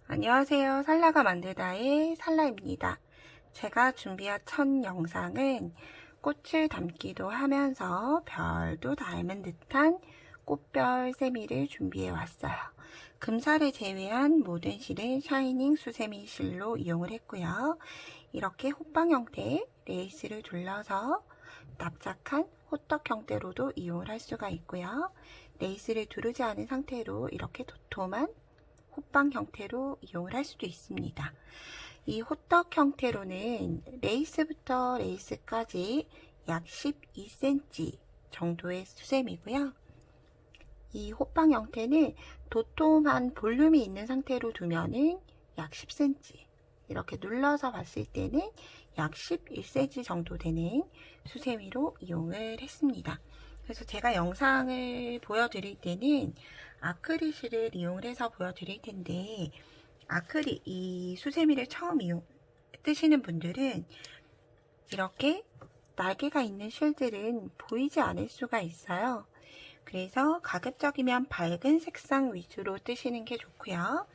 안녕하세요. 살라가 만들다의 살라입니다. 제가 준비한 첫 영상은 꽃을 담기도 하면서 별도 닮은 듯한 꽃별 세미를 준비해 왔어요. 금살을 제외한 모든 실은 샤이닝 수세미 실로 이용을 했고요. 이렇게 호빵 형태의 레이스를 둘러서 납작한 호떡 형태로도 이용을 할 수가 있고요. 레이스를 두르지 않은 상태로 이렇게 도톰한 호빵 형태로 이용을 할 수도 있습니다. 이 호떡 형태로는 레이스부터 레이스까지 약 12cm 정도의 수셈이고요. 이 호빵 형태는 도톰한 볼륨이 있는 상태로 두면은 약 10cm, 이렇게 눌러서 봤을 때는 약 11cm 정도 되는 수세미로 이용을 했습니다. 그래서 제가 영상을 보여드릴 때는 아크릴 실을 이용을 해서 보여드릴 텐데, 아크릴, 이 수세미를 처음 뜨시는 분들은 이렇게 날개가 있는 실들은 보이지 않을 수가 있어요. 그래서 가급적이면 밝은 색상 위주로 뜨시는 게 좋고요.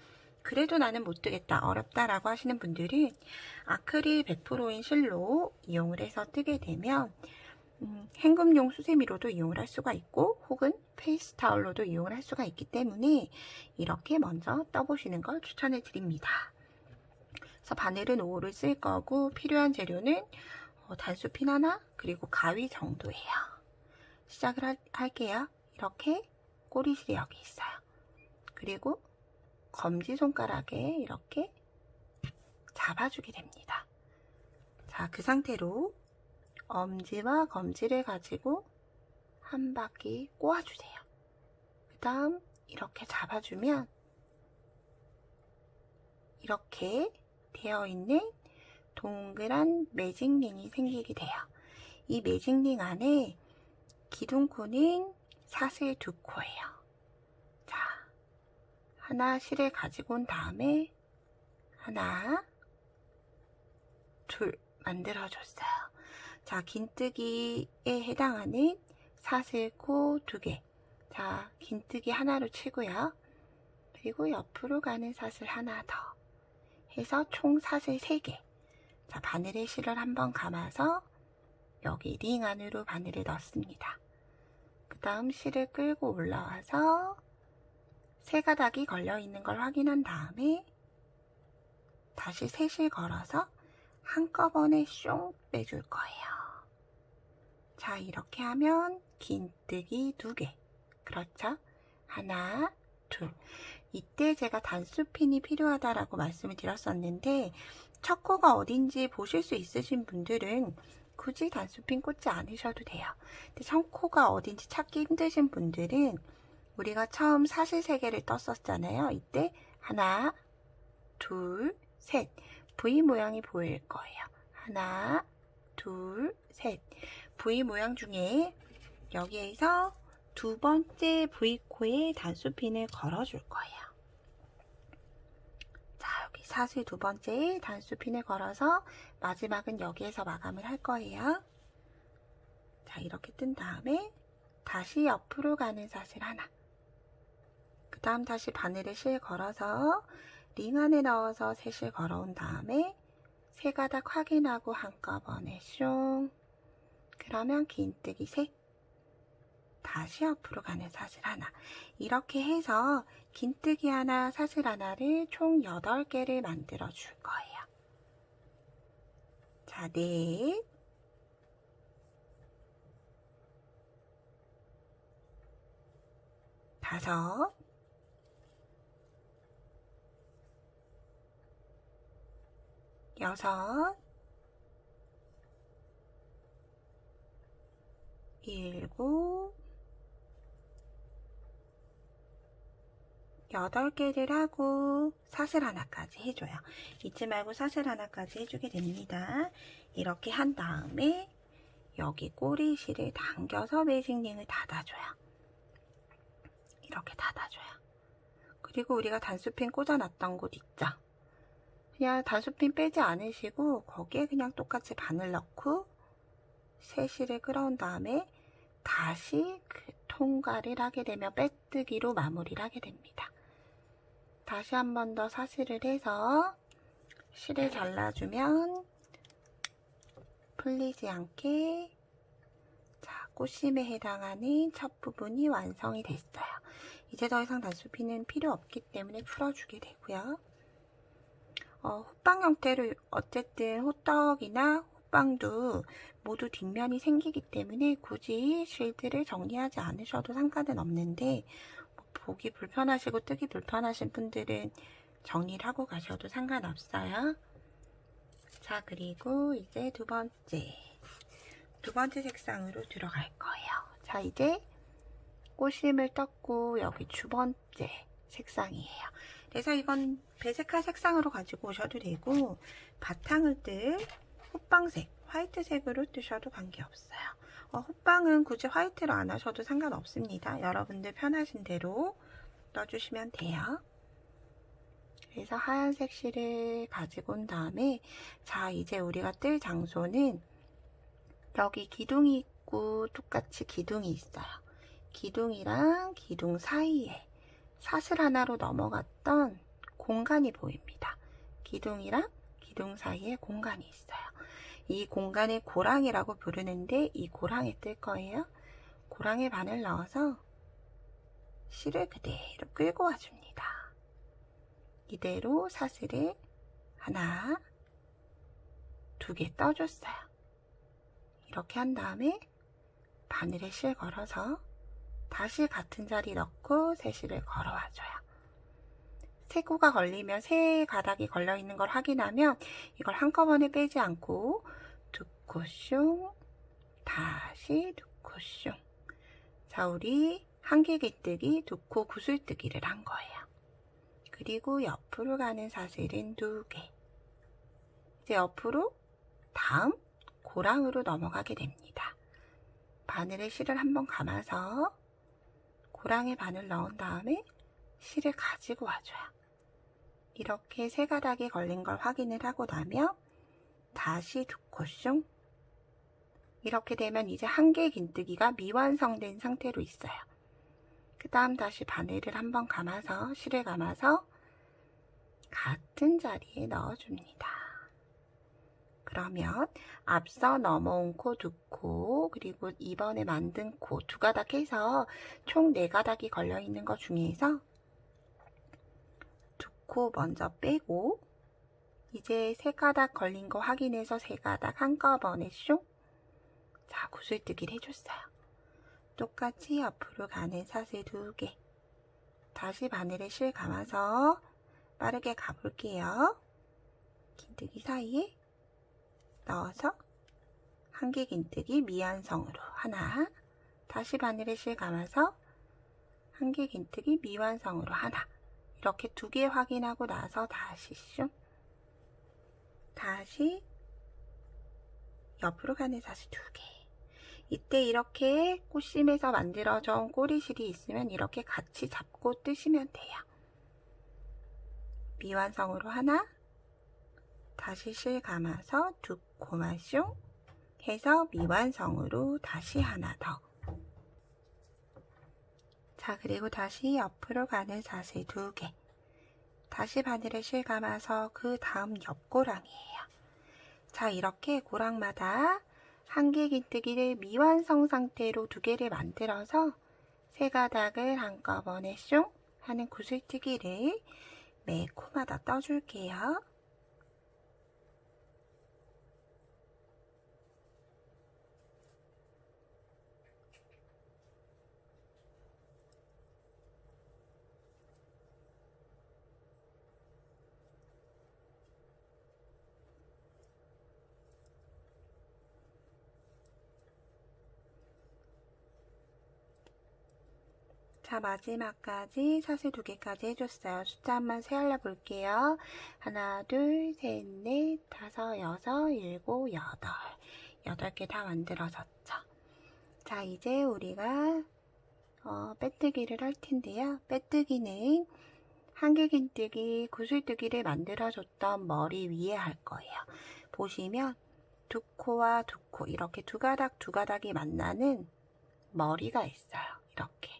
그래도 나는 못 뜨겠다, 어렵다라고 하시는 분들은 아크릴 100%인 실로 이용을 해서 뜨게 되면 hen금용 수세미로도 이용을 할 수가 있고, 혹은 페이스 타올로도 이용을 할 수가 있기 때문에 이렇게 먼저 떠보시는 걸 추천해 드립니다. 그래서 바늘은 5호를 쓸 거고, 필요한 재료는 단수핀 하나, 그리고 가위 정도예요. 시작을 할게요. 이렇게 꼬리실이 여기 있어요. 그리고 검지손가락에 이렇게 잡아주게 됩니다. 자, 그 상태로 엄지와 검지를 가지고 한 바퀴 꼬아주세요. 그 다음 이렇게 잡아주면 이렇게 되어 있는 동그란 매직링이 생기게 돼요. 이 매직링 안에 기둥코는 사슬 2코예요. 자, 하나 실을 가지고 온 다음에 하나, 둘 만들어줬어요. 자, 긴뜨기에 해당하는 사슬코 2개. 자, 긴뜨기 하나로 치고요. 그리고 옆으로 가는 사슬 하나 더 해서 총 사슬 3개. 자, 바늘에 실을 한번 감아서 여기 링 안으로 바늘을 넣습니다. 그 다음 실을 끌고 올라와서 세 가닥이 걸려 있는 걸 확인한 다음에 다시 세 실 걸어서 한꺼번에 숑 빼줄 거예요. 자, 이렇게 하면 긴뜨기 2개. 그렇죠? 하나, 둘. 이때 제가 단수핀이 필요하다라고 말씀을 드렸었는데, 첫 코가 어딘지 보실 수 있으신 분들은 굳이 단수핀 꽂지 않으셔도 돼요. 근데 첫 코가 어딘지 찾기 힘드신 분들은 우리가 처음 사슬 3개를 떴었잖아요. 이때 하나, 둘, 셋. V 모양이 보일 거예요. 하나, 둘, 셋. V 모양 중에 여기에서 두 번째 V코에 단수핀을 걸어줄 거예요. 자, 여기 사슬 두 번째에 단수핀을 걸어서 마지막은 여기에서 마감을 할 거예요. 자, 이렇게 뜬 다음에 다시 옆으로 가는 사슬 하나. 그 다음 다시 바늘에 실 걸어서 링 안에 넣어서 세 실 걸어온 다음에 세 가닥 확인하고 한꺼번에 숑. 그러면 긴뜨기 셋. 다시 옆으로 가는 사슬 하나. 이렇게 해서 긴뜨기 하나, 사슬 하나를 총 8개를 만들어 줄 거예요. 자, 넷, 다섯, 여섯, 일곱, 8개를 하고 사슬 하나까지 해줘요. 잊지 말고 사슬 하나까지 해주게 됩니다. 이렇게 한 다음에 여기 꼬리실을 당겨서 매직링을 닫아줘요. 이렇게 닫아줘요. 그리고 우리가 단수핀 꽂아놨던 곳 있죠? 그냥 단수핀 빼지 않으시고 거기에 그냥 똑같이 바늘 넣고 세 실을 끌어온 다음에 다시 그 통과를 하게 되면 빼뜨기로 마무리를 하게 됩니다. 다시 한 번 더 사슬을 해서 실을 잘라주면 풀리지 않게 자, 꽃심에 해당하는 첫 부분이 완성이 됐어요. 이제 더 이상 단수피는 필요 없기 때문에 풀어주게 되고요. 호빵 형태로 어쨌든 호떡이나 호빵도 모두 뒷면이 생기기 때문에 굳이 실들을 정리하지 않으셔도 상관은 없는데 보기 불편하시고 뜨기 불편하신 분들은 정리를 하고 가셔도 상관없어요. 자, 그리고 이제 두 번째 색상으로 들어갈 거예요. 자, 이제 꽃심을 떴고 여기 두 번째 색상이에요. 그래서 이건 배색할 색상으로 가지고 오셔도 되고 바탕을 뜰 호빵색, 화이트색으로 뜨셔도 관계없어요. 호빵은 굳이 화이트로 안 하셔도 상관없습니다. 여러분들 편하신 대로 떠주시면 돼요. 그래서 하얀색 실을 가지고 온 다음에 자, 이제 우리가 뜰 장소는 여기 기둥이 있고 똑같이 기둥이 있어요. 기둥이랑 기둥 사이에 사슬 하나로 넘어갔던 공간이 보입니다. 기둥이랑 기둥 사이에 공간이 있어요. 이 공간을 고랑이라고 부르는데 이 고랑에 뜰 거예요. 고랑에 바늘 넣어서 실을 그대로 끌고 와줍니다. 이대로 사슬을 하나, 두 개 떠줬어요. 이렇게 한 다음에 바늘에 실 걸어서 다시 같은 자리 넣고 새 실을 걸어와줘요. 세 코가 걸리면 세 가닥이 걸려있는 걸 확인하면 이걸 한꺼번에 빼지 않고 두 코 슝, 다시 두 코 슝. 자, 우리 한길기뜨기 두 코 구슬뜨기를 한 거예요. 그리고 옆으로 가는 사슬은 두 개. 이제 옆으로 다음 고랑으로 넘어가게 됩니다. 바늘에 실을 한번 감아서 고랑에 바늘 넣은 다음에 실을 가지고 와줘요. 이렇게 세 가닥이 걸린 걸 확인을 하고 나면 다시 두 코 슝. 이렇게 되면 이제 한길긴뜨기가 미완성된 상태로 있어요. 그 다음 다시 바늘을 한번 감아서 실을 감아서 같은 자리에 넣어줍니다. 그러면 앞서 넘어온 코 두 코, 그리고 이번에 만든 코 두 가닥 해서 총 4가닥이 걸려있는 것 중에서 두 코 먼저 빼고 이제 3가닥 걸린 거 확인해서 3가닥 한꺼번에 슝! 자, 구슬뜨기를 해줬어요. 똑같이 옆으로 가는 사슬 2개. 다시 바늘에 실 감아서 빠르게 가볼게요. 긴뜨기 사이에 넣어서 한길긴뜨기 미완성으로 하나, 다시 바늘에 실 감아서 한길긴뜨기 미완성으로 하나. 이렇게 2개 확인하고 나서 다시 슝, 다시 옆으로 가는 사슬 2개. 이때 이렇게 꽃심에서 만들어져 온 꼬리실이 있으면 이렇게 같이 잡고 뜨시면 돼요. 미완성으로 하나, 다시 실 감아서 두 코만 슝 해서 미완성으로 다시 하나 더. 자, 그리고 다시 옆으로 가는 사슬 2개. 다시 바늘에 실 감아서 그 다음 옆고랑이에요. 자, 이렇게 고랑마다 한길긴뜨기를 미완성 상태로 2개를 만들어서 3가닥을 한꺼번에 슝 하는 구슬뜨기를 매 코마다 떠줄게요. 자, 마지막까지 사슬 2개까지 해줬어요. 숫자 한번 세알려 볼게요. 하나, 둘, 셋, 넷, 다섯, 여섯, 일곱, 여덟. 8개 다 만들어졌죠. 자, 이제 우리가 빼뜨기를 할 텐데요. 빼뜨기는 한길긴뜨기, 구슬뜨기를 만들어줬던 머리 위에 할 거예요. 보시면 두 코와 두 코, 이렇게 2가닥 2가닥이 만나는 머리가 있어요. 이렇게.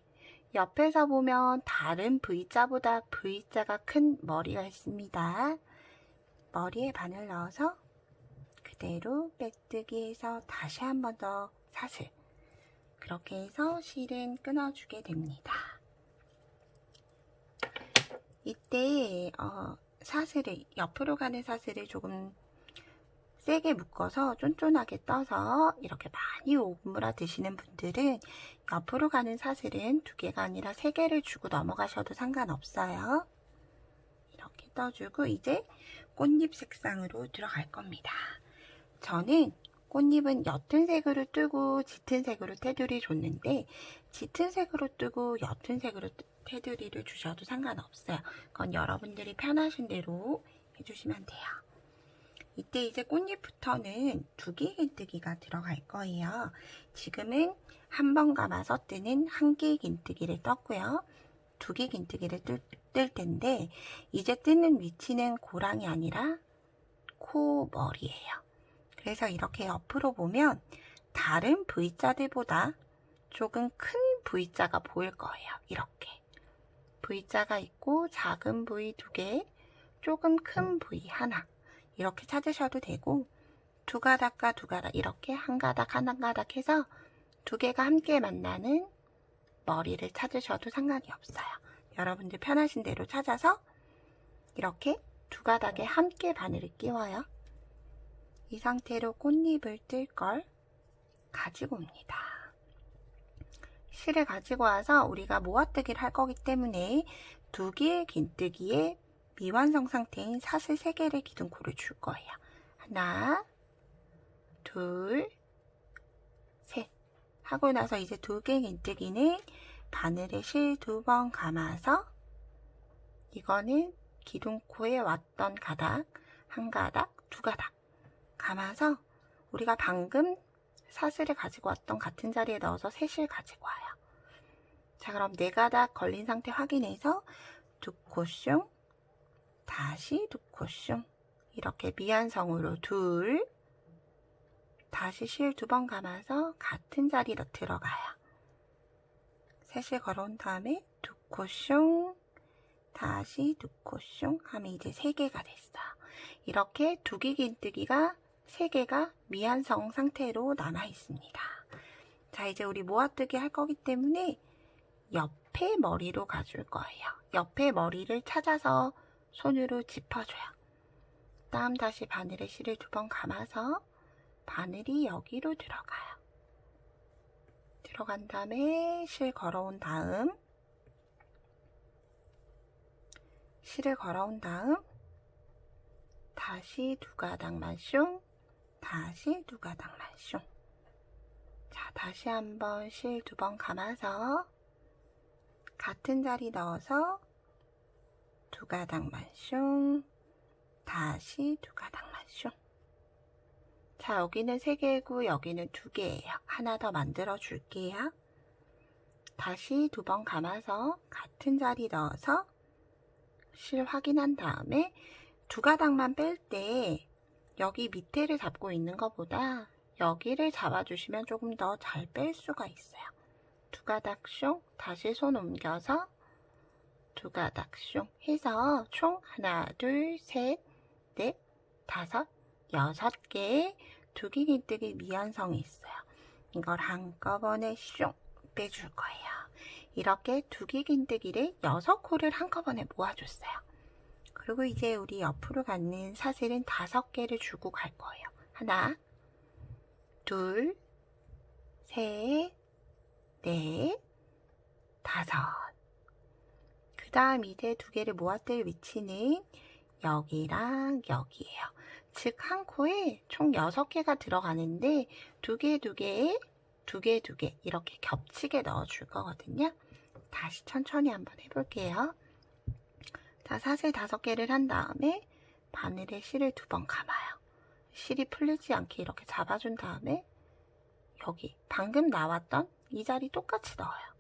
옆에서 보면 다른 V자보다 V자가 큰 머리가 있습니다. 머리에 바늘 넣어서 그대로 빼뜨기해서 다시 한 번 더 사슬. 그렇게 해서 실은 끊어주게 됩니다. 이때 사슬을, 옆으로 가는 사슬을 조금 세게 묶어서 쫀쫀하게 떠서 이렇게 많이 오므라 드시는 분들은 옆으로 가는 사슬은 2개가 아니라 3개를 주고 넘어가셔도 상관없어요. 이렇게 떠주고 이제 꽃잎 색상으로 들어갈 겁니다. 저는 꽃잎은 옅은 색으로 뜨고 짙은 색으로 테두리 줬는데 짙은 색으로 뜨고 옅은 색으로 테두리를 주셔도 상관없어요. 그건 여러분들이 편하신 대로 해주시면 돼요. 이때 이제 꽃잎부터는 2개 긴뜨기가 들어갈 거예요. 지금은 한 번 감아서 뜨는 1개 긴뜨기를 떴고요. 2개 긴뜨기를 뜰 텐데 이제 뜨는 위치는 고랑이 아니라 코머리예요. 그래서 이렇게 옆으로 보면 다른 V자들보다 조금 큰 V자가 보일 거예요. 이렇게 V자가 있고 작은 V 2개, 조금 큰 V 하나 이렇게 찾으셔도 되고 2가닥과 2가닥 이렇게 한 가닥 한 가닥 해서 2개가 함께 만나는 머리를 찾으셔도 상관이 없어요. 여러분들 편하신 대로 찾아서 이렇게 2가닥에 함께 바늘을 끼워요. 이 상태로 꽃잎을 뜰 걸 가지고 옵니다. 실을 가지고 와서 우리가 모아뜨기를 할 거기 때문에 2개의 긴뜨기에 미완성 상태인 사슬 3개를 기둥코를 줄 거예요. 하나, 둘, 셋 하고 나서 이제 2개 긴뜨기는 바늘에 실 2번 감아서 이거는 기둥코에 왔던 가닥, 한 가닥, 2가닥 감아서 우리가 방금 사슬을 가지고 왔던 같은 자리에 넣어서 셋을 가지고 와요. 자, 그럼 4가닥 걸린 상태 확인해서 2코숑, 다시 2코숑 이렇게 미완성으로 2, 다시 실 2번 감아서 같은 자리로 들어가요. 셋을 걸어온 다음에 2코숑, 다시 2코숑 하면 이제 3개가 됐어요. 이렇게 2개 긴뜨기가 3개가 미완성 상태로 남아 있습니다. 자, 이제 우리 모아뜨기 할 거기 때문에 옆에 머리로 가줄 거예요. 옆에 머리를 찾아서 손으로 짚어줘요. 다음 다시 바늘에 실을 2번 감아서 바늘이 여기로 들어가요. 들어간 다음에 실 걸어온 다음 실을 걸어온 다음 다시 2가닥만 숑, 다시 2가닥만 숑. 자, 다시 한번 실 2번 감아서 같은 자리 넣어서 2가닥만 숑, 다시 2가닥만 숑. 자, 여기는 3개고 여기는 2개예요. 하나 더 만들어 줄게요. 다시 2번 감아서 같은 자리 넣어서 실 확인한 다음에 2가닥만 뺄 때 여기 밑에를 잡고 있는 것보다 여기를 잡아주시면 조금 더 잘 뺄 수가 있어요. 2가닥 숑, 다시 손 옮겨서 2가닥 숑 해서 총 하나, 둘, 셋, 넷, 5, 6개의 2개 긴뜨기 미완성이 있어요. 이걸 한꺼번에 숑 빼줄 거예요. 이렇게 2개 긴뜨기를 6코를 한꺼번에 모아줬어요. 그리고 이제 우리 옆으로 가는 사슬은 5개를 주고 갈 거예요. 하나, 둘, 셋, 넷, 5. 그 다음 이제 2개를 모아뜰 위치는 여기랑 여기예요. 즉 한 코에 총 6개가 들어가는데 2개, 2개, 2개, 2개 이렇게 겹치게 넣어줄 거거든요. 다시 천천히 한번 해볼게요. 자, 사슬 5개를 한 다음에 바늘에 실을 2번 감아요. 실이 풀리지 않게 이렇게 잡아준 다음에 여기 방금 나왔던 이 자리 똑같이 넣어요.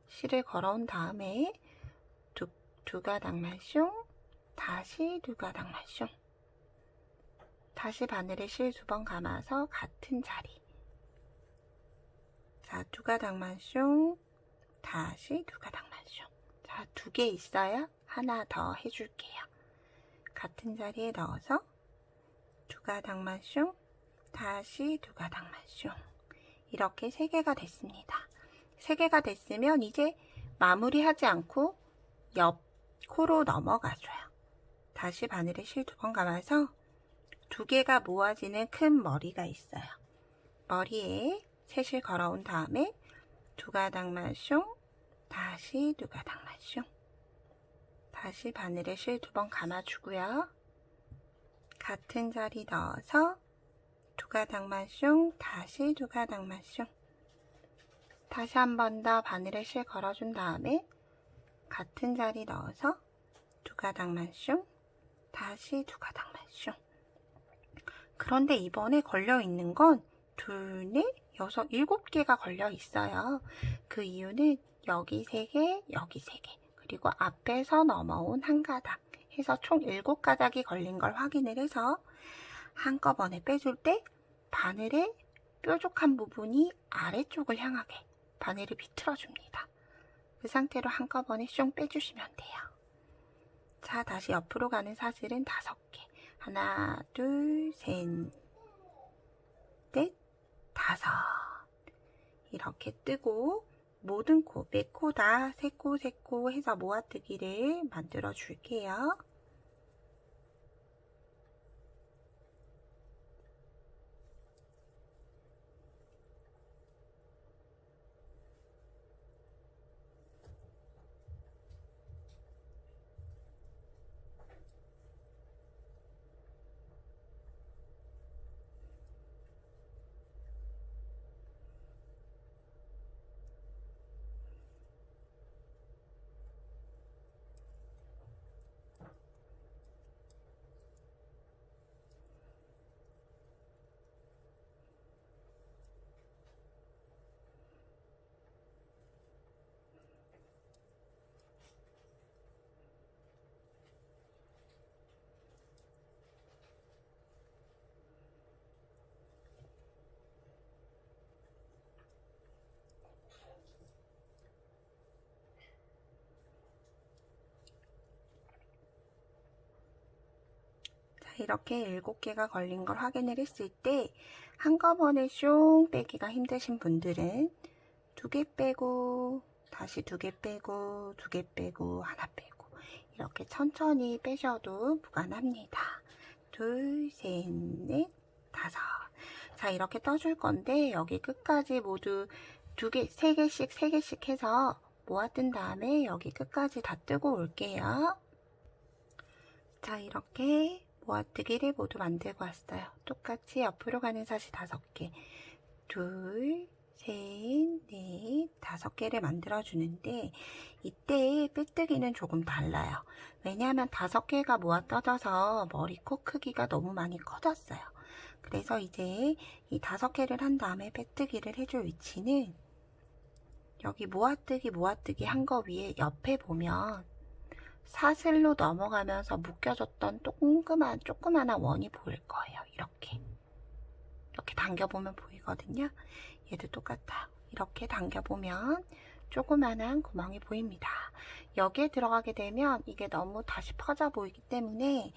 실을 걸어온 다음에 2가닥만 숑, 다시 2가닥만 숑. 다시 바늘에 실 2번 감아서 같은 자리. 자, 2가닥만 숑, 다시 두 가닥 말숑. 자, 2개 있어요. 하나 더 해줄게요. 같은 자리에 넣어서 두 가닥 말숑, 다시 두 가닥 말숑. 이렇게 3개가 됐습니다. 3개가 됐으면 이제 마무리하지 않고 옆 코로 넘어가줘요. 다시 바늘에 실 2번 감아서 2개가 모아지는 큰 머리가 있어요. 머리에 셋을 걸어온 다음에 두 가닥 말숑, 다시 두 가닥 말숑. 다시 바늘에 실 2번 감아주고요. 같은 자리 넣어서 두 가닥 말숑, 다시 두 가닥 말숑. 다시 한 번 더 바늘에 실 걸어준 다음에 같은 자리 넣어서 두 가닥 말숑, 다시 두 가닥 말숑. 그런데 이번에 걸려있는 건 2, 4, 6, 7개가 걸려있어요. 그 이유는 여기 3개, 여기 3개, 그리고 앞에서 넘어온 한 가닥 해서 총 7가닥이 걸린 걸 확인을 해서 한꺼번에 빼줄 때 바늘의 뾰족한 부분이 아래쪽을 향하게 바늘을 비틀어 줍니다. 그 상태로 한꺼번에 숑 빼주시면 돼요. 자, 다시 옆으로 가는 사슬은 5개. 하나, 둘, 셋, 넷, 5. 이렇게 뜨고 모든 코, 4코 다 3코, 3코 해서 모아뜨기를 만들어 줄게요. 이렇게 7개가 걸린 걸 확인을 했을 때 한꺼번에 숑 빼기가 힘드신 분들은 2개 빼고 다시 2개 빼고 2개 빼고 하나 빼고 이렇게 천천히 빼셔도 무관합니다. 2, 3, 4, 5. 자, 이렇게 떠줄 건데 여기 끝까지 모두 2개, 3개씩 3개씩 해서 모아뜬 다음에 여기 끝까지 다 뜨고 올게요. 자, 이렇게 모아뜨기를 모두 만들고 왔어요. 똑같이 옆으로 가는 사슬 5개, 2, 3, 4, 5개를 만들어 주는데 이때 빼뜨기는 조금 달라요. 왜냐하면 5개가 모아 떠져서 머리 코 크기가 너무 많이 커졌어요. 그래서 이제 이 5개를 한 다음에 빼뜨기를 해줄 위치는 여기 모아뜨기 한 거 위에 옆에 보면 사슬로 넘어가면서 묶여졌던 조그마한 원이 보일 거예요. 이렇게 당겨보면 보이거든요. 얘도 똑같아요. 이렇게 당겨보면 조그마한 구멍이 보입니다. 여기에 들어가게 되면 이게 너무 다시 퍼져 보이기 때문에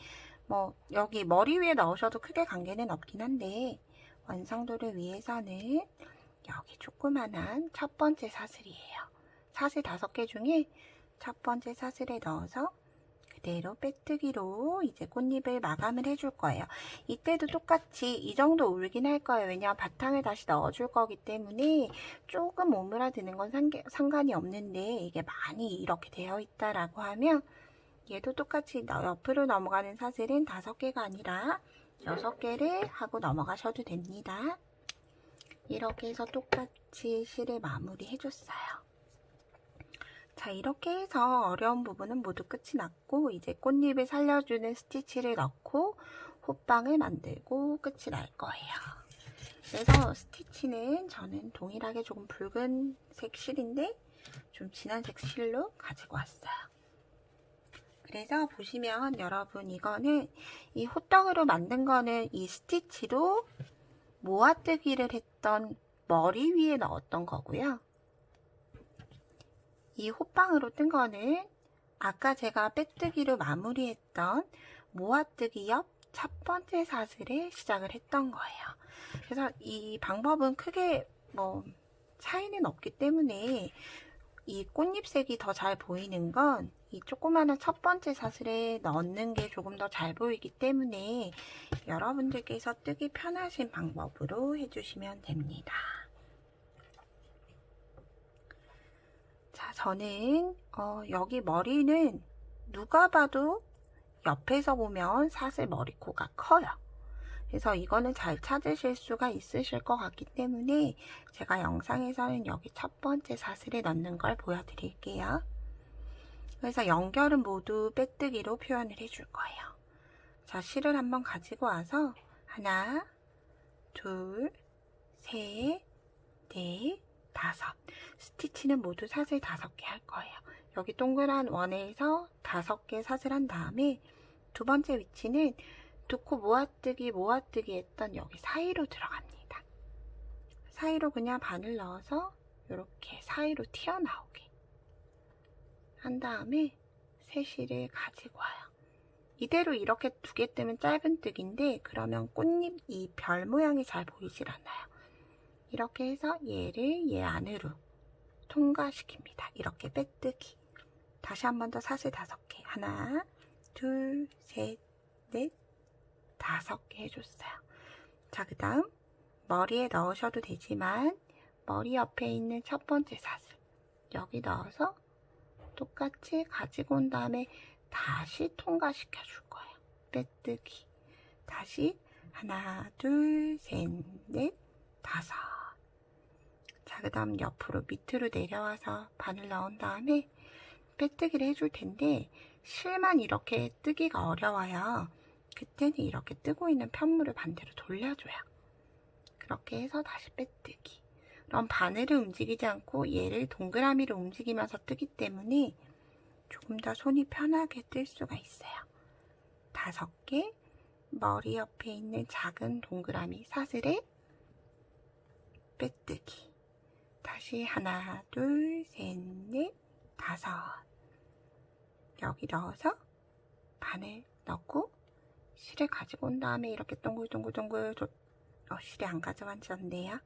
뭐 여기 머리 위에 넣으셔도 크게 관계는 없긴 한데 완성도를 위해서는 여기 조그마한 첫 번째 사슬이에요. 사슬 5개 중에 첫 번째 사슬에 넣어서 그대로 빼뜨기로 이제 꽃잎을 마감을 해줄 거예요. 이때도 똑같이 이 정도 울긴 할 거예요. 왜냐하면 바탕을 다시 넣어줄 거기 때문에 조금 오므라드는 건 상관이 없는데 이게 많이 이렇게 되어 있다라고 하면 얘도 똑같이 옆으로 넘어가는 사슬은 5개가 아니라 6개를 하고 넘어가셔도 됩니다. 이렇게 해서 똑같이 실을 마무리 해줬어요. 자, 이렇게 해서 어려운 부분은 모두 끝이 났고 이제 꽃잎을 살려주는 스티치를 넣고 호빵을 만들고 끝이 날 거예요. 그래서 스티치는 저는 동일하게 조금 붉은색 실인데 좀 진한 색 실로 가지고 왔어요. 그래서 보시면 여러분 이거는 이 호떡으로 만든 거는 이 스티치로 모아뜨기를 했던 머리 위에 넣었던 거고요. 이 호빵으로 뜬 거는 아까 제가 빼뜨기로 마무리했던 모아뜨기 옆 첫 번째 사슬에 시작을 했던 거예요. 그래서 이 방법은 크게 뭐 차이는 없기 때문에 이 꽃잎색이 더 잘 보이는 건 이 조그마한 첫 번째 사슬에 넣는 게 조금 더 잘 보이기 때문에 여러분들께서 뜨기 편하신 방법으로 해주시면 됩니다. 자, 저는 여기 머리는 누가 봐도 옆에서 보면 사슬 머리코가 커요. 그래서 이거는 잘 찾으실 수가 있으실 것 같기 때문에 제가 영상에서는 여기 첫 번째 사슬에 넣는 걸 보여드릴게요. 그래서 연결은 모두 빼뜨기로 표현을 해줄 거예요. 자, 실을 한번 가지고 와서 하나, 둘, 셋, 넷, 다섯. 스티치는 모두 사슬 5개 할 거예요. 여기 동그란 원에서 5개 사슬 한 다음에 두 번째 위치는 두 코 모아뜨기 했던 여기 사이로 들어갑니다. 사이로 그냥 바늘 넣어서 이렇게 사이로 튀어나오게 한 다음에 새 실을 가지고 와요. 이대로 이렇게 2개 뜨면 짧은 뜨기인데 그러면 꽃잎 이 별 모양이 잘 보이질 않아요. 이렇게 해서 얘를 얘 안으로 통과시킵니다. 이렇게 빼뜨기. 다시 한 번 더 사슬 5개. 하나, 둘, 셋, 넷, 5개 해줬어요. 자, 그 다음 머리에 넣으셔도 되지만 머리 옆에 있는 첫 번째 사슬 여기 넣어서 똑같이 가지고 온 다음에 다시 통과시켜 줄 거예요. 빼뜨기. 다시 하나, 둘, 셋, 넷, 5. 자, 그 다음 옆으로 밑으로 내려와서 바늘 넣은 다음에 빼뜨기를 해줄 텐데 실만 이렇게 뜨기가 어려워요. 그때는 이렇게 뜨고 있는 편물을 반대로 돌려줘요. 그렇게 해서 다시 빼뜨기. 그럼 바늘을 움직이지 않고 얘를 동그라미로 움직이면서 뜨기 때문에 조금 더 손이 편하게 뜰 수가 있어요. 5개 머리 옆에 있는 작은 동그라미 사슬에 빼뜨기. 다시 하나, 둘, 셋, 넷, 5. 여기 넣어서 바늘 넣고 실을 가지고 온 다음에 이렇게 동글동글동글 실이 안 가져왔었네요.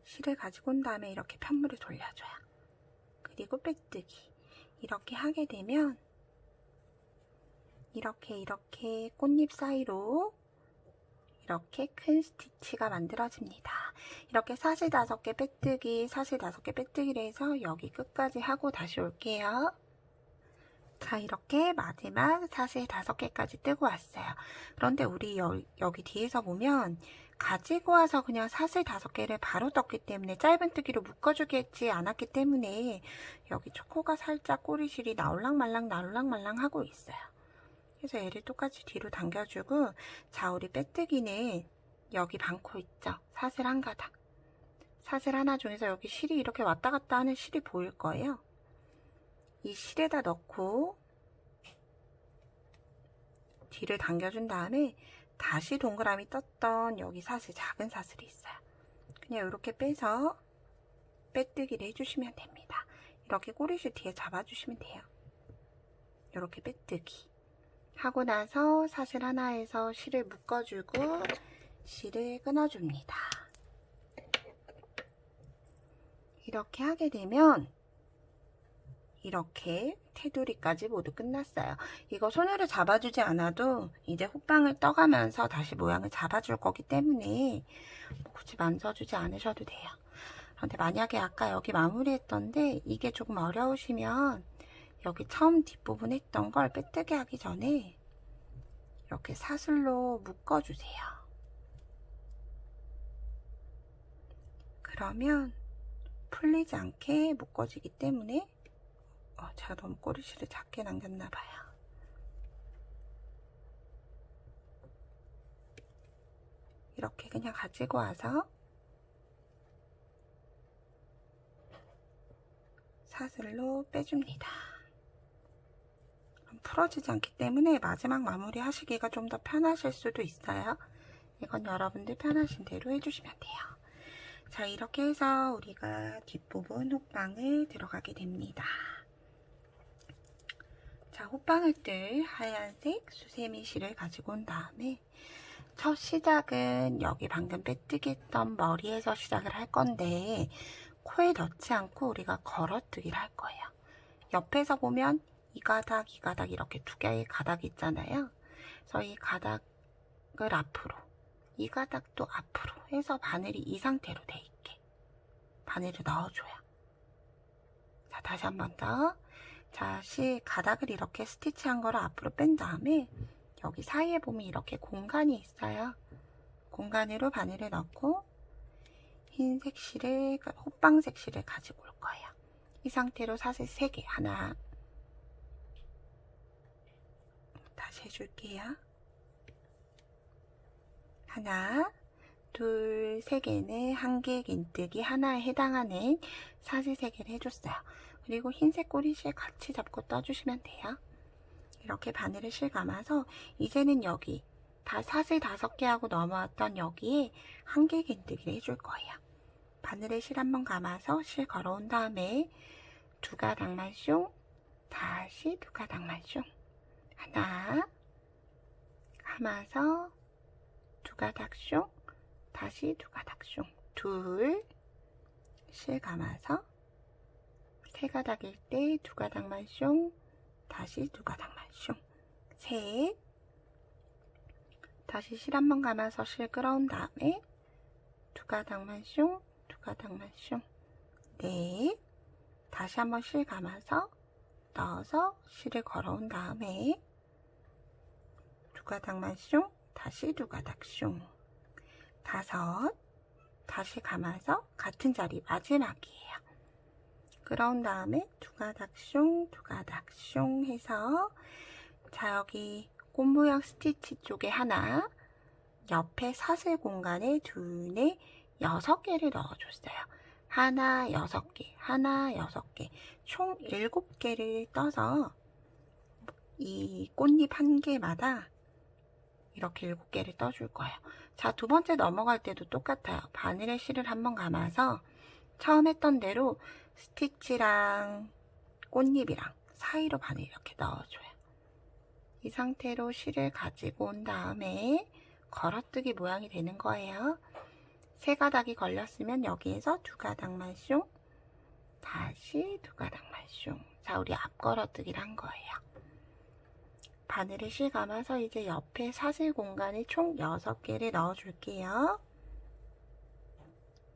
실을 가지고 온 다음에 이렇게 편물을 돌려줘요. 그리고 빼뜨기. 이렇게 하게 되면 이렇게 꽃잎 사이로 이렇게 큰 스티치가 만들어집니다. 이렇게 사슬 5개 빼뜨기, 사슬 5개 빼뜨기를 해서 여기 끝까지 하고 다시 올게요. 자, 이렇게 마지막 사슬 5개까지 뜨고 왔어요. 그런데 우리 여기 뒤에서 보면 가지고 와서 그냥 사슬 5개를 바로 떴기 때문에 짧은 뜨기로 묶어주겠지 않았기 때문에 여기 초코가 살짝 꼬리실이 나올랑말랑 하고 있어요. 그래서 얘를 똑같이 뒤로 당겨주고, 자, 우리 빼뜨기는 여기 반코 있죠? 사슬 한 가닥. 사슬 하나 중에서 여기 실이 이렇게 왔다 갔다 하는 실이 보일 거예요. 이 실에다 넣고 뒤를 당겨준 다음에 다시 동그라미 떴던 여기 사슬, 작은 사슬이 있어요. 그냥 이렇게 빼서 빼뜨기를 해주시면 됩니다. 이렇게 꼬리실 뒤에 잡아주시면 돼요. 이렇게 빼뜨기. 하고 나서 사슬 하나에서 실을 묶어주고 실을 끊어줍니다. 이렇게 하게 되면 이렇게 테두리까지 모두 끝났어요. 이거 손으로 잡아주지 않아도 이제 호빵을 떠가면서 다시 모양을 잡아줄 거기 때문에 굳이 만져주지 않으셔도 돼요. 그런데 만약에 아까 여기 마무리했던데 이게 조금 어려우시면 여기 처음 뒷부분 했던 걸 빼뜨기 하기 전에 이렇게 사슬로 묶어주세요. 그러면 풀리지 않게 묶어지기 때문에 제가 너무 꼬리실을 작게 남겼나봐요. 이렇게 그냥 가지고 와서 사슬로 빼줍니다. 풀어지지 않기 때문에 마지막 마무리 하시기가 좀 더 편하실 수도 있어요. 이건 여러분들 편하신 대로 해주시면 돼요. 자, 이렇게 해서 우리가 뒷부분 호빵을 들어가게 됩니다. 자, 호빵을 뜰 하얀색 수세미 실을 가지고 온 다음에 첫 시작은 여기 방금 빼뜨기 했던 머리에서 시작을 할 건데 코에 넣지 않고 우리가 걸어뜨기를 할 거예요. 옆에서 보면 이 가닥, 이 가닥 이렇게 두 개의 가닥이 있잖아요. 그래서 이 가닥을 앞으로, 이 가닥도 앞으로 해서 바늘이 이 상태로 돼 있게 바늘을 넣어줘요. 자, 다시 한 번 더. 자, 가닥을 이렇게 스티치한 거를 앞으로 뺀 다음에 여기 사이에 보면 이렇게 공간이 있어요. 공간으로 바늘을 넣고 흰색 실을, 호빵색 실을 가지고 올 거예요. 이 상태로 사슬 3개, 하나, 다시 해줄게요. 하나, 둘, 3개는 한 개 긴뜨기 하나에 해당하는 사슬 3개를 해줬어요. 그리고 흰색 꼬리실 같이 잡고 떠주시면 돼요. 이렇게 바늘을 실 감아서 이제는 여기 다 사슬 5개 하고 넘어왔던 여기에 한 개 긴뜨기를 해줄 거예요. 바늘에 실 한번 감아서 실 걸어온 다음에 두 가닥만 슝, 다시 두 가닥만 슝, 하나, 감아서 두 가닥 슝, 다시 두 가닥 슝, 둘, 실 감아서 세 가닥일 때 두 가닥만 슝, 다시 두 가닥만 슝, 셋, 다시 실 한번 감아서 실 끌어온 다음에 두 가닥만 슝, 두 가닥만 슝, 넷, 다시 한번 실 감아서 넣어서 실을 걸어온 다음에 두 가닥만 슝, 다시 두 가닥 슝, 다섯, 다시 감아서 같은 자리 마지막이에요. 끌어온 다음에 두 가닥 슝, 두 가닥 슝 해서 자, 여기 꽃 모양 스티치 쪽에 하나, 옆에 사슬 공간에 둘, 넷, 6개를 넣어줬어요. 하나, 6개, 하나, 6개, 총 7개를 떠서 이 꽃잎 한 개마다 이렇게 7개를 떠줄 거예요. 자, 두 번째 넘어갈 때도 똑같아요. 바늘에 실을 한번 감아서 처음 했던 대로 스티치랑 꽃잎이랑 사이로 바늘 이렇게 넣어줘요. 이 상태로 실을 가지고 온 다음에 걸어뜨기 모양이 되는 거예요. 세 가닥이 걸렸으면 여기에서 두 가닥만 슝, 다시 두 가닥만 슝. 자, 우리 앞 걸어뜨기를 한 거예요. 바늘에 실 감아서 이제 옆에 사슬 공간에 총 6개를 넣어 줄게요.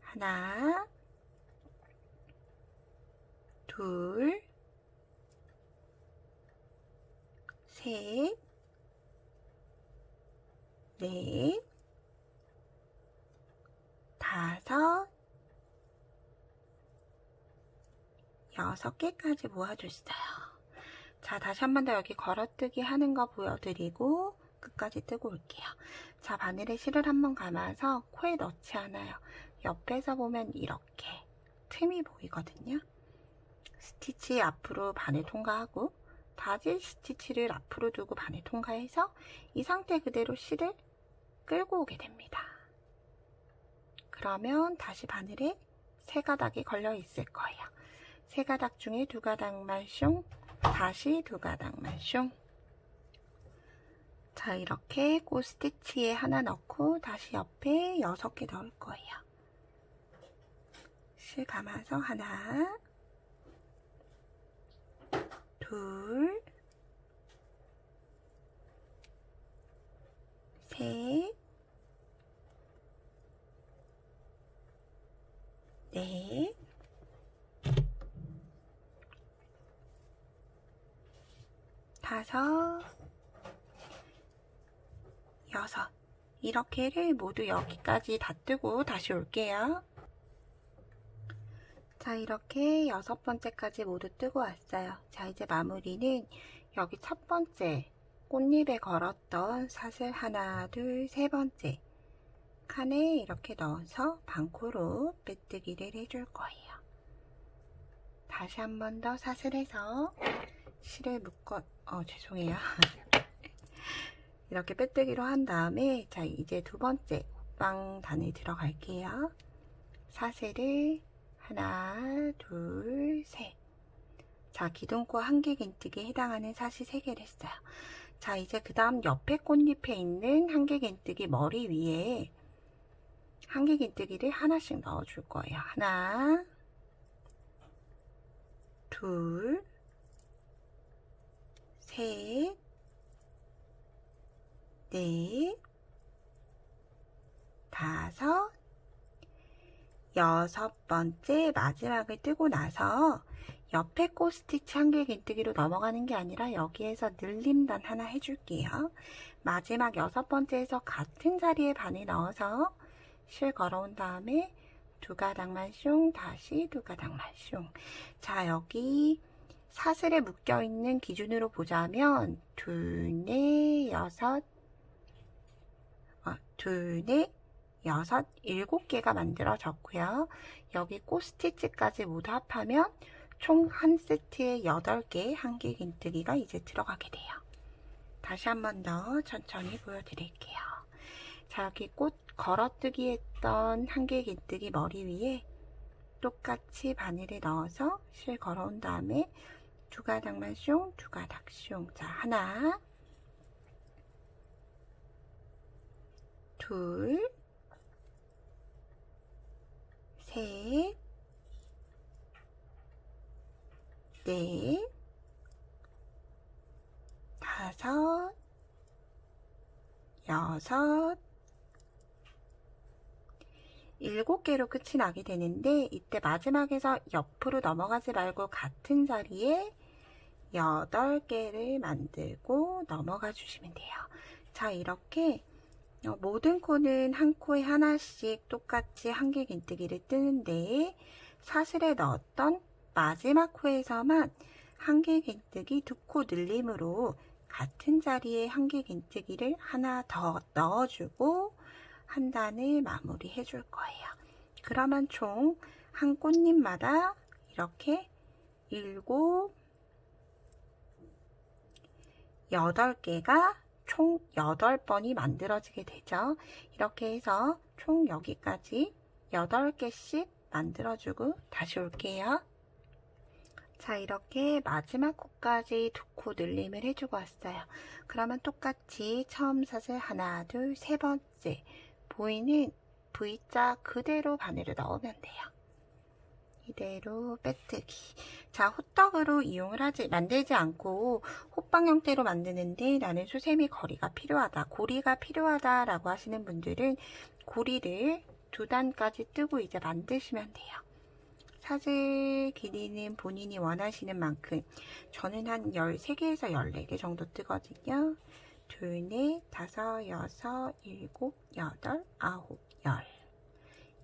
하나, 둘, 셋, 넷, 다섯, 6개까지 모아줬어요. 자, 다시 한 번 더 여기 걸어뜨기 하는 거 보여드리고 끝까지 뜨고 올게요. 자, 바늘에 실을 한번 감아서 코에 넣지 않아요. 옆에서 보면 이렇게 틈이 보이거든요. 스티치 앞으로 바늘 통과하고 다시 스티치를 앞으로 두고 바늘 통과해서 이 상태 그대로 실을 끌고 오게 됩니다. 그러면 다시 바늘에 세 가닥이 걸려 있을 거예요. 세 가닥 중에 두 가닥만 슝, 다시 두 가닥만 슝. 자, 이렇게 꽃 스티치에 하나 넣고 다시 옆에 6개 넣을 거예요. 실 감아서 하나, 둘, 셋, 넷, 다섯, 여섯. 이렇게를 모두 여기까지 다 뜨고 다시 올게요. 자, 이렇게 6번째까지 모두 뜨고 왔어요. 자, 이제 마무리는 여기 첫 번째 꽃잎에 걸었던 사슬 하나, 둘, 세 번째 칸에 이렇게 넣어서 반코로 빼뜨기를 해줄 거예요. 다시 한 번 더 사슬해서 실을 묶어, 죄송해요. 이렇게 빼뜨기로 한 다음에 자, 이제 두 번째 호빵 단에 들어갈게요. 사슬을 하나, 둘, 셋. 자, 기둥코 한길긴뜨기에 해당하는 사슬 3개를 했어요. 자, 이제 그 다음 옆에 꽃잎에 있는 한길긴뜨기 머리 위에 한길긴뜨기를 하나씩 넣어줄 거예요. 하나, 둘, 셋, 넷, 다섯, 여섯 번째 마지막을 뜨고 나서 옆에 꽃 스티치 한길긴뜨기로 넘어가는 게 아니라 여기에서 늘림단 하나 해줄게요. 마지막 여섯 번째에서 같은 자리에 바늘 넣어서 실 걸어온 다음에 두 가닥만 숑, 다시 두 가닥만 숑. 자, 여기 사슬에 묶여있는 기준으로 보자면 둘, 넷, 여섯, 둘, 넷, 여섯, 7개가 만들어졌고요. 여기 꽃 스티치까지 모두 합하면 총 한 세트에 8개의 한길긴뜨기가 이제 들어가게 돼요. 다시 한 번 더 천천히 보여드릴게요. 자, 여기 꽃 걸어뜨기 했던 한길긴뜨기 머리 위에 똑같이 바늘을 넣어서 실 걸어온 다음에 두 가닥만 숑, 두 가닥 숑. 자, 하나, 둘, 셋, 넷, 다섯, 여섯, 7개로 끝이 나게 되는데 이때 마지막에서 옆으로 넘어가지 말고 같은 자리에 8개를 만들고 넘어가 주시면 돼요. 자, 이렇게 모든 코는 한 코에 하나씩 똑같이 한길긴뜨기를 뜨는데 사슬에 넣었던 마지막 코에서만 한길긴뜨기 2코 늘림으로 같은 자리에 한길긴뜨기를 하나 더 넣어주고 한 단을 마무리 해줄 거예요. 그러면 총 한 꽃잎마다 이렇게 7, 8개가 총 8번이 만들어지게 되죠. 이렇게 해서 총 여기까지 8개씩 만들어주고 다시 올게요. 자, 이렇게 마지막 코까지 2코 늘림을 해주고 왔어요. 그러면 똑같이 처음 사슬 하나, 둘, 세 번째 보이는 V자 그대로 바늘을 넣으면 돼요. 이대로 빼뜨기. 자, 호떡으로 만들지 않고 호빵 형태로 만드는데 나는 수세미 거리가 필요하다, 고리가 필요하다 라고 하시는 분들은 고리를 2단까지 뜨고 이제 만드시면 돼요. 사슬 길이는 본인이 원하시는 만큼, 저는 한 13개에서 14개 정도 뜨거든요. 둘, 넷, 다섯, 여섯, 일곱, 여덟, 아홉, 열.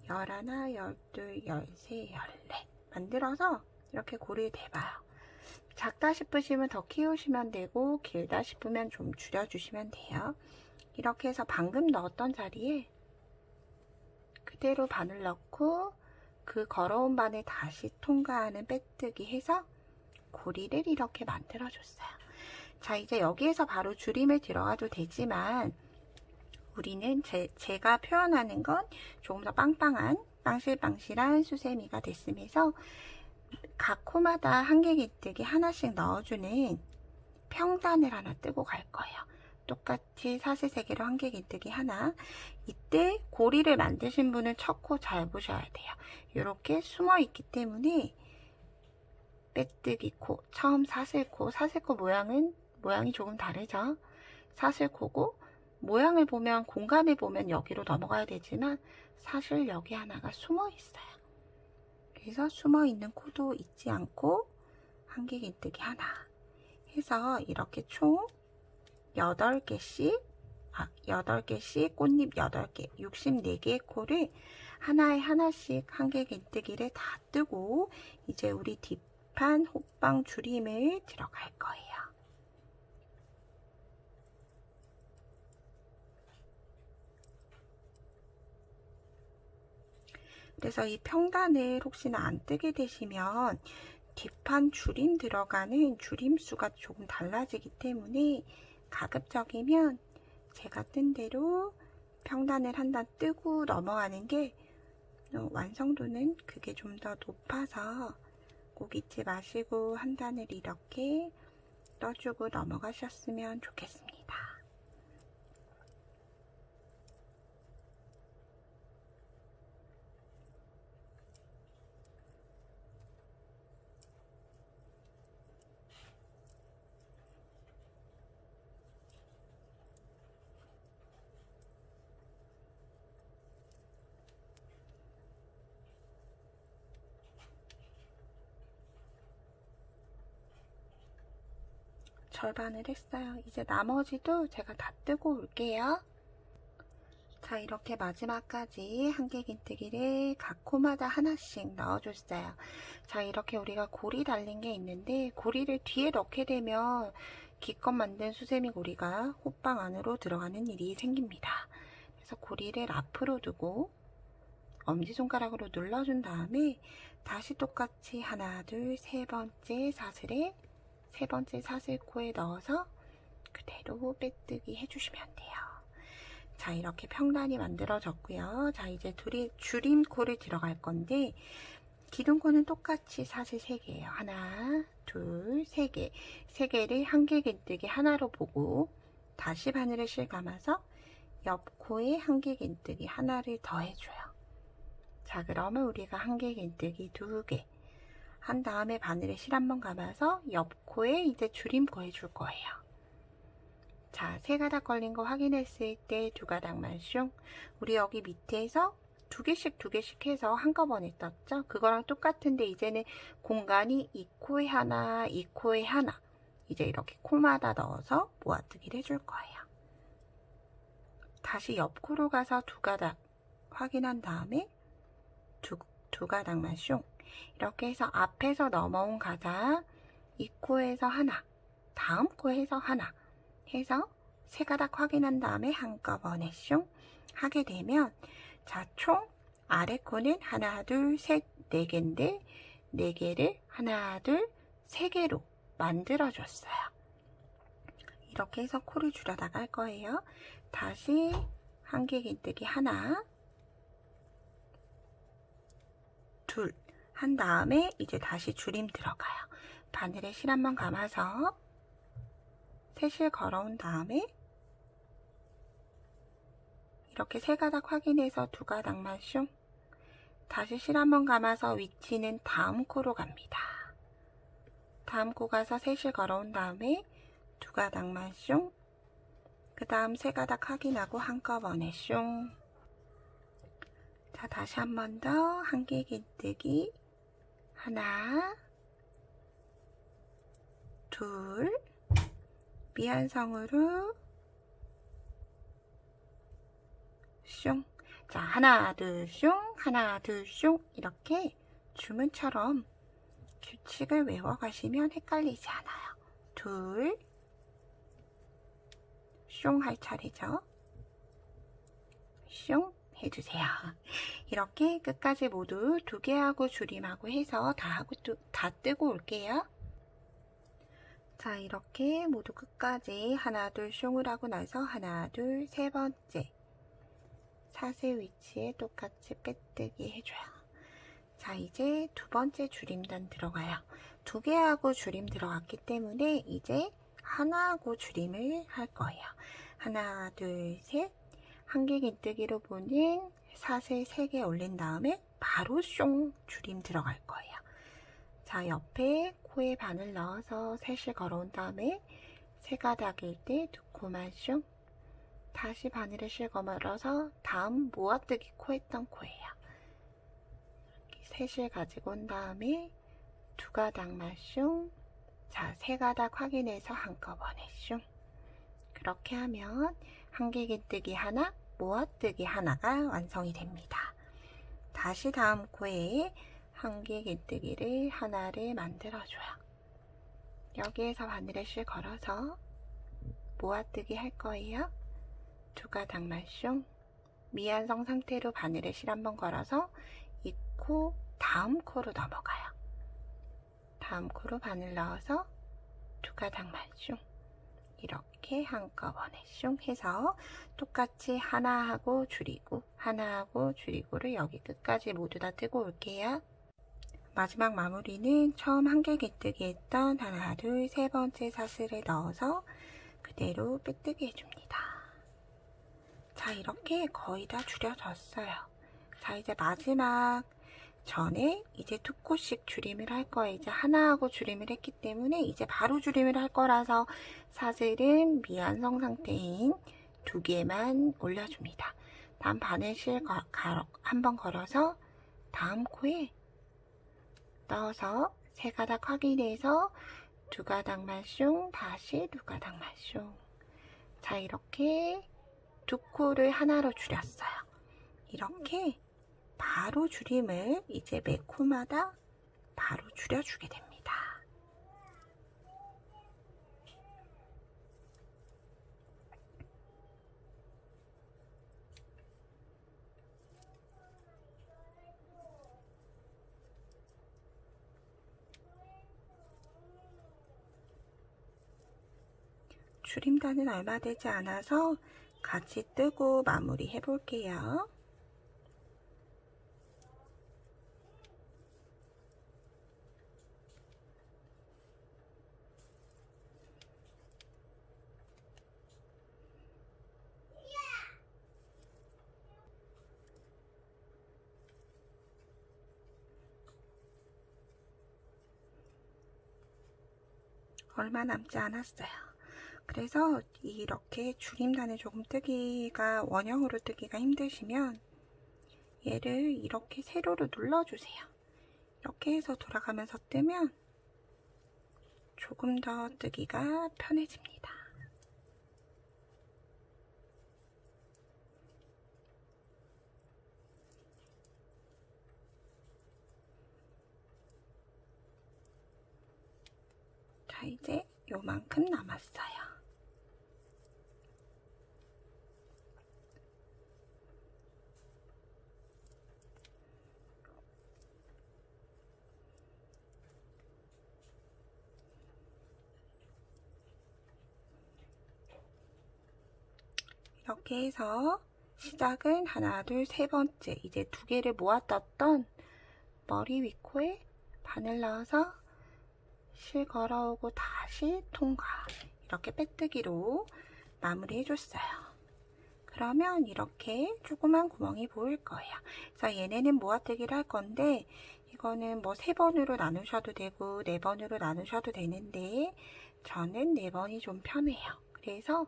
11, 12, 13, 14 만들어서 이렇게 고리를 대봐요. 작다 싶으시면 더 키우시면 되고 길다 싶으면 좀 줄여주시면 돼요. 이렇게 해서 방금 넣었던 자리에 그대로 바늘 넣고 그 걸어온 바늘 다시 통과하는 빼뜨기 해서 고리를 이렇게 만들어줬어요. 자, 이제 여기에서 바로 줄임을 들어가도 되지만 우리는 제가 표현하는 건 조금 더 빵빵한 빵실빵실한 수세미가 됐으면서 각 코마다 한길긴뜨기 하나씩 넣어주는 평단을 하나 뜨고 갈 거예요. 똑같이 사슬 3개로 한길긴뜨기 하나. 이때 고리를 만드신 분은 첫 코 잘 보셔야 돼요. 이렇게 숨어 있기 때문에 빼뜨기 코, 처음 사슬코 모양이 조금 다르죠. 사슬코고 모양을 보면, 공간을 보면 여기로 넘어가야 되지만 사실 여기 하나가 숨어 있어요. 그래서 숨어 있는 코도 잊지 않고 한길긴뜨기 하나 해서 이렇게 총 8개씩 꽃잎 8개, 64개의 코를 하나에 하나씩 한길긴뜨기를 다 뜨고 이제 우리 뒷판 호빵 줄임을 들어갈 거예요. 그래서 이 평단을 혹시나 안 뜨게 되시면 뒷판 줄임 들어가는 줄임수가 조금 달라지기 때문에 가급적이면 제가 뜬 대로 평단을 한 단 뜨고 넘어가는 게 완성도는 그게 좀 더 높아서 꼭 잊지 마시고 한 단을 이렇게 떠주고 넘어가셨으면 좋겠습니다. 절반을 했어요. 이제 나머지도 제가 다 뜨고 올게요. 자, 이렇게 마지막까지 한길긴뜨기를 각 코마다 하나씩 넣어줬어요. 자, 이렇게 우리가 고리 달린 게 있는데 고리를 뒤에 넣게 되면 기껏 만든 수세미 고리가 호빵 안으로 들어가는 일이 생깁니다. 그래서 고리를 앞으로 두고 엄지손가락으로 눌러준 다음에 다시 똑같이 하나, 둘, 세 번째 사슬에 세 번째 사슬코에 넣어서 그대로 빼뜨기 해주시면 돼요. 자, 이렇게 평단이 만들어졌고요. 자, 이제 줄임코를 들어갈 건데 기둥코는 똑같이 사슬 3개예요. 하나, 둘, 3개. 3개를 한길긴뜨기 하나로 보고 다시 바늘을 실감아서 옆코에 한길긴뜨기 하나를 더해줘요. 자, 그러면 우리가 한길긴뜨기 2개 한 다음에 바늘에 실 한번 감아서 옆코에 이제 줄임코 해줄 거예요. 자, 3가닥 걸린 거 확인했을 때 2가닥만 슝. 우리 여기 밑에서 2개씩 해서 한꺼번에 떴죠? 그거랑 똑같은데 이제는 공간이 이 코에 하나, 이 코에 하나. 이제 이렇게 코마다 넣어서 모아뜨기를 해줄 거예요. 다시 옆코로 가서 2가닥 확인한 다음에 2가닥만 슝. 이렇게 해서 앞에서 넘어온 가닥 이 코에서 하나, 다음 코에서 하나 해서 3가닥 확인한 다음에 한꺼번에 슝 하게 되면 자, 총 아래 코는 하나, 둘, 셋, 4개인데 4개를 하나, 둘, 3개로 만들어줬어요. 이렇게 해서 코를 줄여 나갈 거예요. 다시 한길긴뜨기 하나, 둘 한 다음에 이제 다시 줄임 들어가요. 바늘에 실 한번 감아서 셋을 걸어온 다음에 이렇게 3가닥 확인해서 2가닥만 슝. 다시 실 한번 감아서 위치는 다음 코로 갑니다. 다음 코 가서 셋을 걸어온 다음에 2가닥만 슝. 그 다음 3가닥 확인하고 한꺼번에 슝. 자, 다시 한 번 더 한길긴뜨기 하나, 둘, 미완성으로 슝. 자, 하나, 둘, 슝, 하나, 둘, 슝. 이렇게 주문처럼 규칙을 외워가시면 헷갈리지 않아요. 둘, 슝 할 차례죠. 슝 해주세요. 이렇게 끝까지 모두 2개하고 줄임하고 해서 다 뜨고 올게요. 자, 이렇게 모두 끝까지 하나, 둘 슝을 하고 나서 하나, 둘, 3번째 사슬 위치에 똑같이 빼뜨기 해줘요. 자, 이제 2번째 줄임단 들어가요. 2개하고 줄임 들어갔기 때문에 이제 하나하고 줄임을 할 거예요. 하나, 둘, 셋. 한길긴뜨기로 보는 사슬 3개 올린 다음에 바로 숑 줄임 들어갈 거예요. 자, 옆에 코에 바늘 넣어서 셋을 걸어온 다음에 3가닥일 때 2코만 숑. 다시 바늘을 실 걸어서 다음 모아뜨기 코 했던 코예요. 이렇게 셋을 가지고 온 다음에 2가닥만 숑. 자, 3가닥 확인해서 한꺼번에 숑. 그렇게 하면 한길긴뜨기 하나, 모아뜨기 하나가 완성이 됩니다. 다시 다음 코에 한길긴뜨기를 하나를 만들어줘요. 여기에서 바늘에 실 걸어서 모아뜨기 할 거예요. 2가닥만 슝. 미완성 상태로 바늘에 실 한번 걸어서 이 코 다음 코로 넘어가요. 다음 코로 바늘 넣어서 2가닥만 슝. 이렇게 한꺼번에 슝 해서 똑같이 하나 하고 줄이고 하나 하고 줄이고를 여기 끝까지 모두 다 뜨고 올게요. 마지막 마무리는 처음 한길 깃뜨기 했던 하나 둘 세 번째 사슬에 넣어서 그대로 빼뜨기 해줍니다. 자, 이렇게 거의 다 줄여졌어요. 자, 이제 마지막 전에 이제 두 코씩 줄임을 할 거예요. 이제 하나 하고 줄임을 했기 때문에 이제 바로 줄임을 할 거라서 사슬은 미완성 상태인 두 개만 올려줍니다. 다음 바늘실 한번 걸어서 다음 코에 넣어서 세 가닥 확인해서 두 가닥만 슝, 다시 두 가닥만 슝. 자, 이렇게 두 코를 하나로 줄였어요. 이렇게 바로 줄임을 이제 매 코마다 바로 줄여주게 됩니다. 줄임단은 얼마 되지 않아서 같이 뜨고 마무리 해볼게요. 얼마 남지 않았어요. 그래서 이렇게 줄임단을 조금 뜨기가 원형으로 뜨기가 힘드시면 얘를 이렇게 세로로 눌러주세요. 이렇게 해서 돌아가면서 뜨면 조금 더 뜨기가 편해집니다. 자, 이제 요만큼 남았어요. 이렇게 해서 시작은 하나, 둘, 세 번째 이제 두 개를 모아 떴던 머리 위코에 바늘 넣어서 실 걸어오고 다시 통과. 이렇게 빼뜨기로 마무리 해줬어요. 그러면 이렇게 조그만 구멍이 보일 거예요. 그래서 얘네는 모아뜨기를 할 건데 이거는 뭐 3번으로 나누셔도 되고 4번으로 나누셔도 되는데 저는 4번이 좀 편해요. 그래서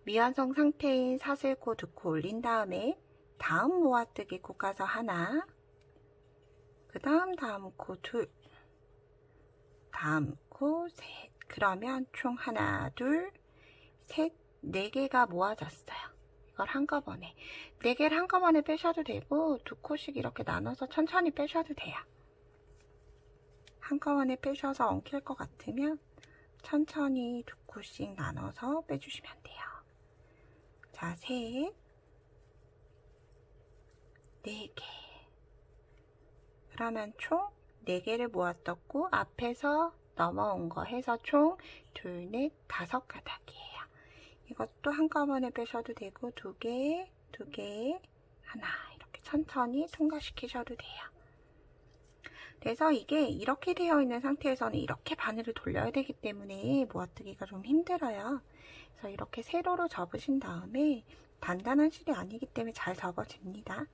미완성 상태인 사슬코 2코 올린 다음에 다음 모아뜨기 코 가서 하나, 그 다음 코 둘, 다음 코 셋. 그러면 총 하나, 둘, 셋, 4개가 모아졌어요. 이걸 한꺼번에 4개를 한꺼번에 빼셔도 되고 2코씩 이렇게 나눠서 천천히 빼셔도 돼요. 한꺼번에 빼셔서 엉킬 것 같으면 천천히 2코씩 나눠서 빼주시면 돼요. 자, 셋, 4개. 그러면 총 4개를 모았었고 앞에서 넘어온 거 해서 총 2, 4, 5가닥이에요. 이것도 한꺼번에 빼셔도 되고 2개, 2개, 하나 이렇게 천천히 통과시키셔도 돼요. 그래서 이게 이렇게 되어 있는 상태에서는 이렇게 바늘을 돌려야 되기 때문에 모아뜨기가 좀 힘들어요. 그래서 이렇게 세로로 접으신 다음에 단단한 실이 아니기 때문에 잘 접어집니다.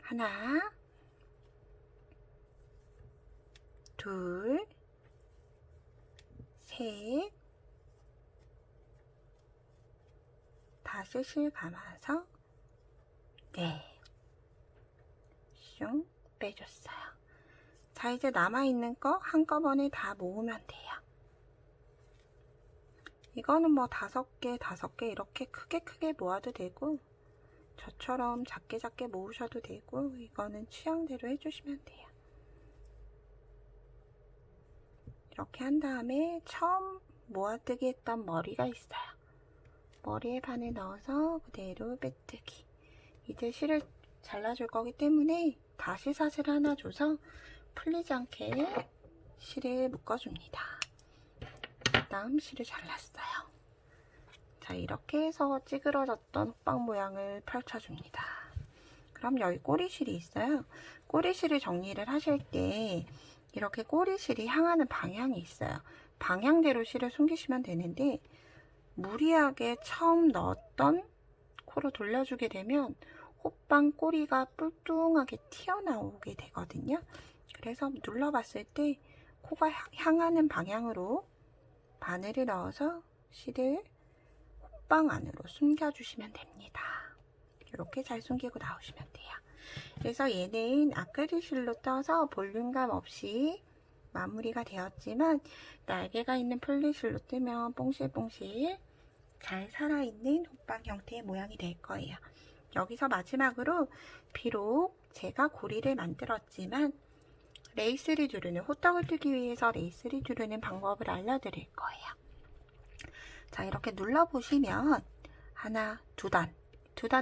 하나, 둘, 셋, 다시 실 감아서 슝 빼줬어요. 자, 이제 남아있는 거 한꺼번에 다 모으면 돼요. 이거는 뭐 5개 이렇게 크게 모아도 되고 저처럼 작게 모으셔도 되고 이거는 취향대로 해주시면 돼요. 이렇게 한 다음에 처음 모아뜨기 했던 머리가 있어요. 머리에 바늘 넣어서 그대로 빼뜨기. 이제 실을 잘라줄 거기 때문에 다시 사슬 하나 줘서 풀리지 않게 실을 묶어줍니다. 그 다음 실을 잘랐어요. 자, 이렇게 해서 찌그러졌던 호빵 모양을 펼쳐줍니다. 그럼 여기 꼬리실이 있어요. 꼬리실을 정리를 하실 때 이렇게 꼬리실이 향하는 방향이 있어요. 방향대로 실을 숨기시면 되는데 무리하게 처음 넣었던 코로 돌려주게 되면 호빵 꼬리가 뿔뚱하게 튀어나오게 되거든요. 그래서 눌러봤을 때 코가 향하는 방향으로 바늘을 넣어서 실을 호빵 안으로 숨겨주시면 됩니다. 이렇게 잘 숨기고 나오시면 돼요. 그래서 얘는 아크릴실로 떠서 볼륨감 없이 마무리가 되었지만 날개가 있는 폴리실로 뜨면 뽕실뽕실 잘 살아있는 호빵 형태의 모양이 될 거예요. 여기서 마지막으로 비록 제가 고리를 만들었지만 레이스를 두르는, 호떡을 뜨기 위해서 레이스를 두르는 방법을 알려드릴 거예요. 자, 이렇게 눌러보시면 하나, 두 단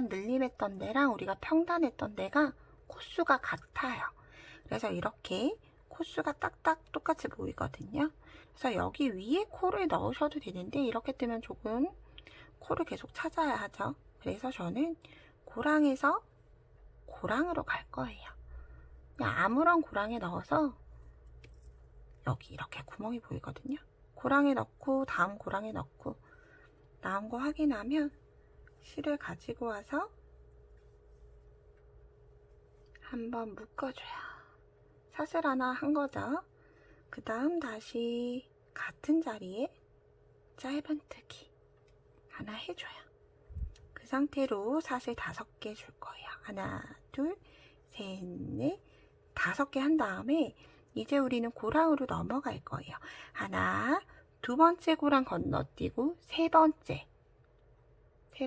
늘림했던 데랑 우리가 평단했던 데가 코수가 같아요. 그래서 이렇게 코수가 딱딱 똑같이 보이거든요. 그래서 여기 위에 코를 넣으셔도 되는데 이렇게 뜨면 조금 코를 계속 찾아야 하죠. 그래서 저는 고랑에서 고랑으로 갈 거예요. 그냥 아무런 고랑에 넣어서 여기 이렇게 구멍이 보이거든요. 고랑에 넣고 다음 고랑에 넣고 나온 거 확인하면 실을 가지고 와서 한번 묶어줘요. 사슬 하나 한 거죠. 그 다음 다시 같은 자리에 짧은뜨기 하나 해줘요. 그 상태로 사슬 5개 줄 거예요. 하나, 둘, 셋, 넷, 5개 한 다음에 이제 우리는 고랑으로 넘어갈 거예요. 하나, 두 번째 고랑 건너뛰고 세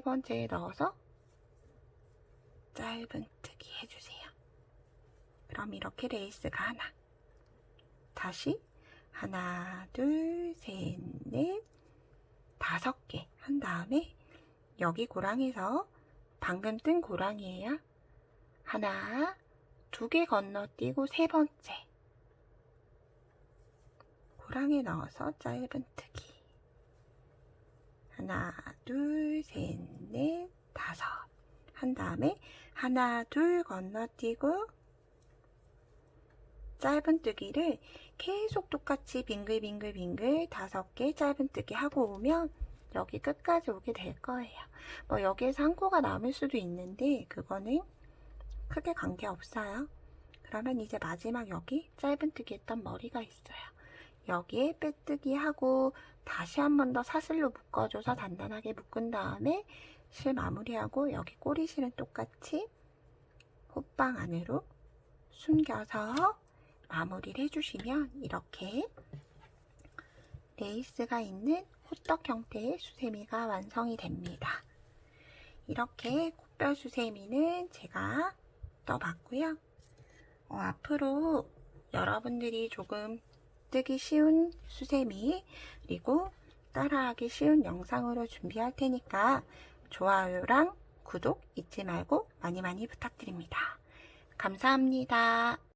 번째에 넣어서 짧은뜨기 해주세요. 그럼 이렇게 레이스가 하나. 다시 하나, 둘, 셋, 넷, 5개 한 다음에 여기 고랑에서 방금 뜬 고랑이에요. 하나, 2개 건너뛰고 세 번째 고랑에 넣어서 짧은뜨기. 하나, 둘, 셋, 넷, 5 한 다음에 하나, 둘 건너뛰고 짧은뜨기를 계속 똑같이 빙글빙글 5개 짧은뜨기 하고 오면 여기 끝까지 오게 될 거예요. 뭐 여기에서 한 코가 남을 수도 있는데 그거는 크게 관계없어요. 그러면 이제 마지막 여기 짧은뜨기 했던 머리가 있어요. 여기에 빼뜨기 하고 다시 한 번 더 사슬로 묶어줘서 단단하게 묶은 다음에 실 마무리하고 여기 꼬리실은 똑같이 호빵 안으로 숨겨서 마무리를 해주시면 이렇게 레이스가 있는 호떡 형태의 수세미가 완성이 됩니다. 이렇게 꽃별 수세미는 제가 떠봤고요. 앞으로 여러분들이 조금 뜨기 쉬운 수세미 그리고 따라하기 쉬운 영상으로 준비할 테니까 좋아요랑 구독 잊지 말고 많이 부탁드립니다. 감사합니다.